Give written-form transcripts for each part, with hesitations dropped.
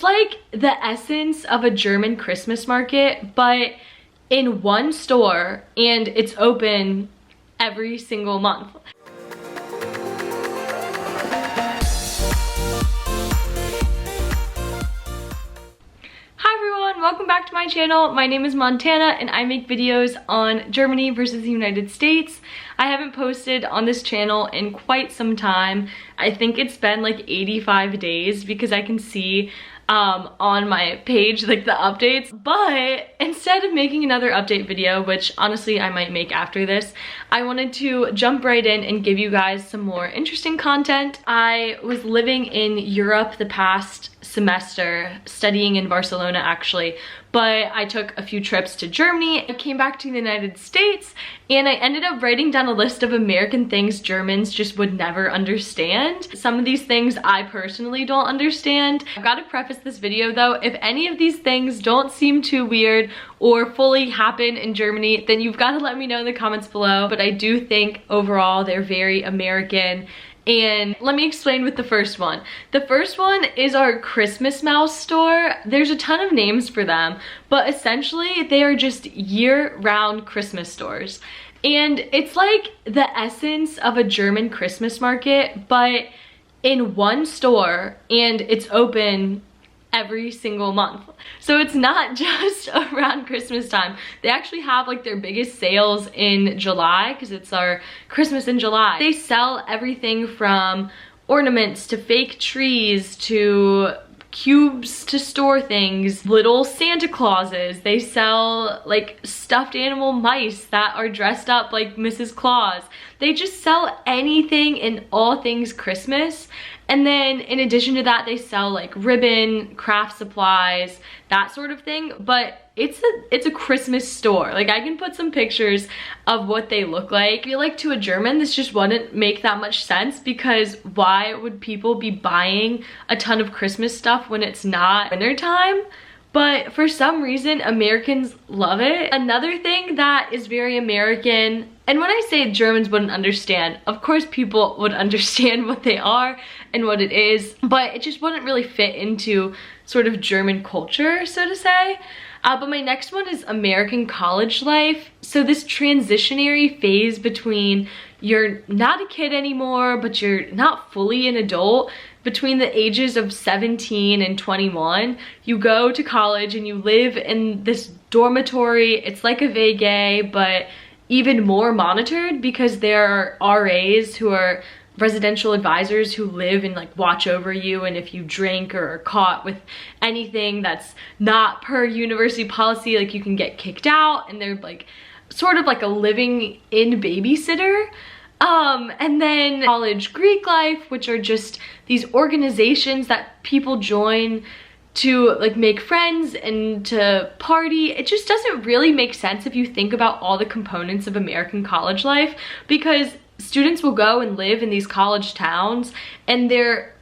It's like the essence of a German Christmas market, but in one store, and it's open every single month. Hi everyone, welcome back to my channel. My name is Montana and I make videos on Germany versus the United States. I haven't posted on this channel in quite some time. I think it's been like 85 days because I can see on my page like the updates, but instead of making another update video, which honestly I might make after this, I wanted to jump right in and give you guys some more interesting content. I was living in Europe the past semester, studying in Barcelona actually, but I took a few trips to Germany. I came back to the United States and I ended up writing down a list of American things Germans just would never understand. Some of these things I personally don't understand. I've got to preface this video though, if any of these things don't seem too weird or fully happen in Germany, then you've got to let me know in the comments below. But I do think overall they're very American. And let me explain with the first one. The first one is our Christmas mouse store. There's a ton of names for them, but essentially they are just year-round Christmas stores. And it's like the essence of a German Christmas market, but in one store, and it's open every single month. So it's not just around Christmas time. They actually have like their biggest sales in July because it's our Christmas in July. They sell everything from ornaments to fake trees to cubes to store things, little Santa Clauses. They sell like stuffed animal mice that are dressed up like Mrs. Claus. They just sell anything and all things Christmas. And then in addition to that, they sell like ribbon, craft supplies, that sort of thing. But it's a Christmas store. Like I can put some pictures of what they look like. I feel like to a German, this just wouldn't make that much sense because why would people be buying a ton of Christmas stuff when it's not winter time? But for some reason, Americans love it. Another thing that is very American, and when I say Germans wouldn't understand, of course people would understand what they are and what it is, but it just wouldn't really fit into sort of German culture, so to say. But my next one is American college life. So this transitionary phase between you're not a kid anymore, but you're not fully an adult. Between the ages of 17 and 21, you go to college and you live in this dormitory. It's like a vacay, but even more monitored because there are RAs who are residential advisors who live and like watch over you, and if you drink or are caught with anything that's not per university policy, like you can get kicked out, and they're like sort of like a living in babysitter. And then college Greek life, which are just these organizations that people join to like make friends and to party. It just doesn't really make sense if you think about all the components of American college life, because students will go and live in these college towns and they're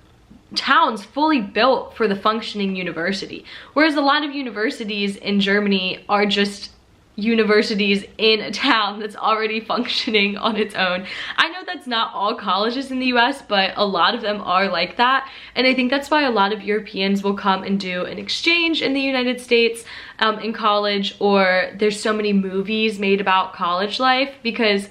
towns fully built for the functioning university. Whereas a lot of universities in Germany are just universities in a town that's already functioning on its own. I know that's not all colleges in the US, but a lot of them are like that. And I think that's why a lot of Europeans will come and do an exchange in the United States in college, or there's so many movies made about college life because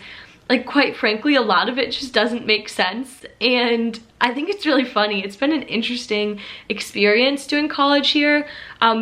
like quite frankly, a lot of it just doesn't make sense. And I think it's really funny. It's been an interesting experience doing college here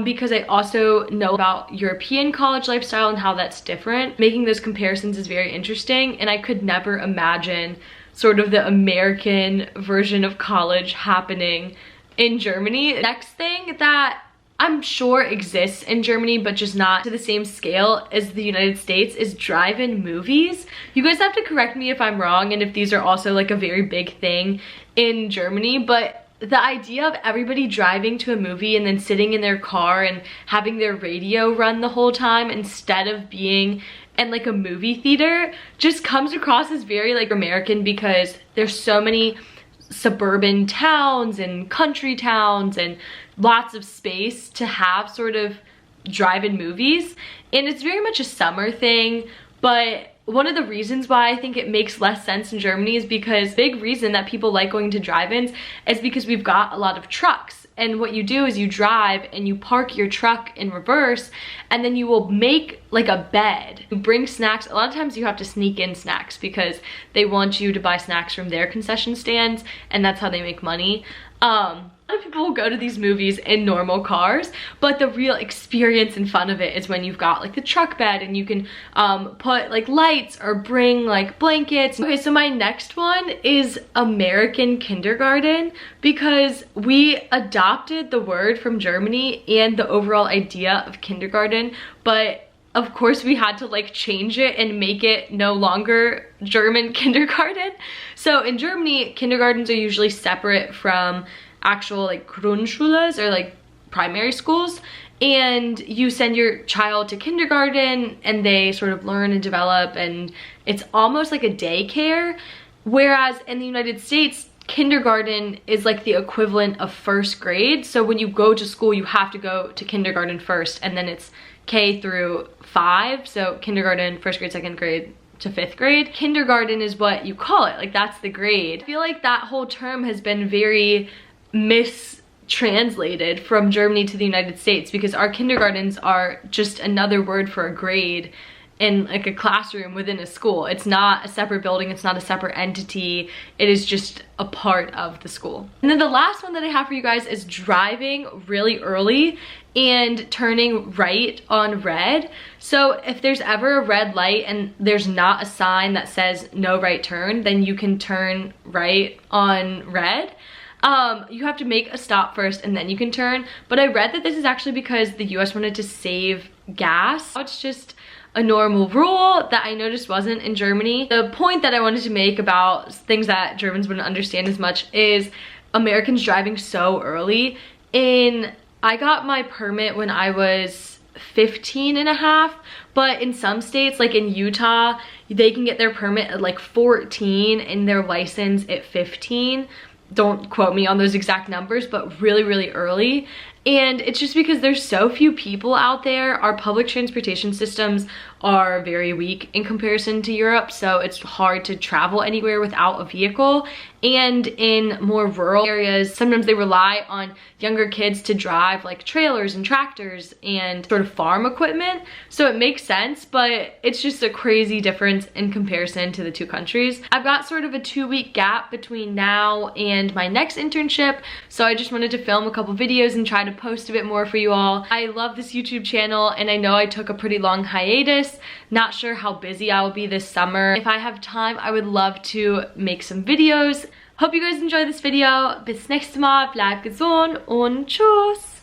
because I also know about European college lifestyle and how that's different. Making those comparisons is very interesting, and I could never imagine sort of the American version of college happening in Germany. Next thing that I'm sure exists in Germany, but just not to the same scale as the United States, is drive-in movies. You guys have to correct me if I'm wrong and if these are also like a very big thing in Germany, but the idea of everybody driving to a movie and then sitting in their car and having their radio run the whole time instead of being in like a movie theater just comes across as very like American, because there's so many suburban towns and country towns and lots of space to have sort of drive-in movies, and it's very much a summer thing. But one of the reasons why I think it makes less sense in Germany is because big reason that people like going to drive-ins is because we've got a lot of trucks, and what you do is you drive and you park your truck in reverse, and then you will make like a bed. You bring snacks. A lot of times you have to sneak in snacks because they want you to buy snacks from their concession stands, and that's how they make money. A lot of people will go to these movies in normal cars, but the real experience and fun of it is when you've got like the truck bed and you can put like lights or bring like blankets. Okay, so my next one is American kindergarten, because we adopted the word from Germany and the overall idea of kindergarten, but of course we had to like change it and make it no longer German kindergarten. So in Germany, kindergartens are usually separate from actual like Grundschulen or like primary schools, and you send your child to kindergarten and they sort of learn and develop, and it's almost like a daycare. Whereas in the United States, kindergarten is like the equivalent of first grade. So when you go to school, you have to go to kindergarten first, and then it's K through 5. So kindergarten, first grade, second grade to 5th grade. Kindergarten is what you call it, like that's the grade. I feel like that whole term has been very mistranslated from Germany to the United States, because our kindergartens are just another word for a grade in like a classroom within a school. It's not a separate building, it's not a separate entity, it is just a part of the school. And then the last one that I have for you guys is driving really early and turning right on red. So if there's ever a red light and there's not a sign that says no right turn, then you can turn right on red. You have to make a stop first and then you can turn, but I read that this is actually because the US wanted to save gas. It's just a normal rule that I noticed wasn't in Germany. The point that I wanted to make about things that Germans wouldn't understand as much is Americans driving so early. I got my permit when I was 15 and a half, but in some states, like in Utah, they can get their permit at like 14 and their license at 15. Don't quote me on those exact numbers, but really, really early. And it's just because there's so few people out there. Our public transportation systems are very weak in comparison to Europe, so it's hard to travel anywhere without a vehicle. And in more rural areas, sometimes they rely on younger kids to drive like trailers and tractors and sort of farm equipment. So it makes sense, but it's just a crazy difference in comparison to the two countries. I've got sort of a 2-week gap between now and my next internship, so I just wanted to film a couple videos and try to post a bit more for you all. I love this YouTube channel, and I know I took a pretty long hiatus. Not sure how busy I will be this summer. If I have time, I would love to make some videos. Hope you guys enjoy this video. Bis nächstes Mal, bleibt gesund und tschüss!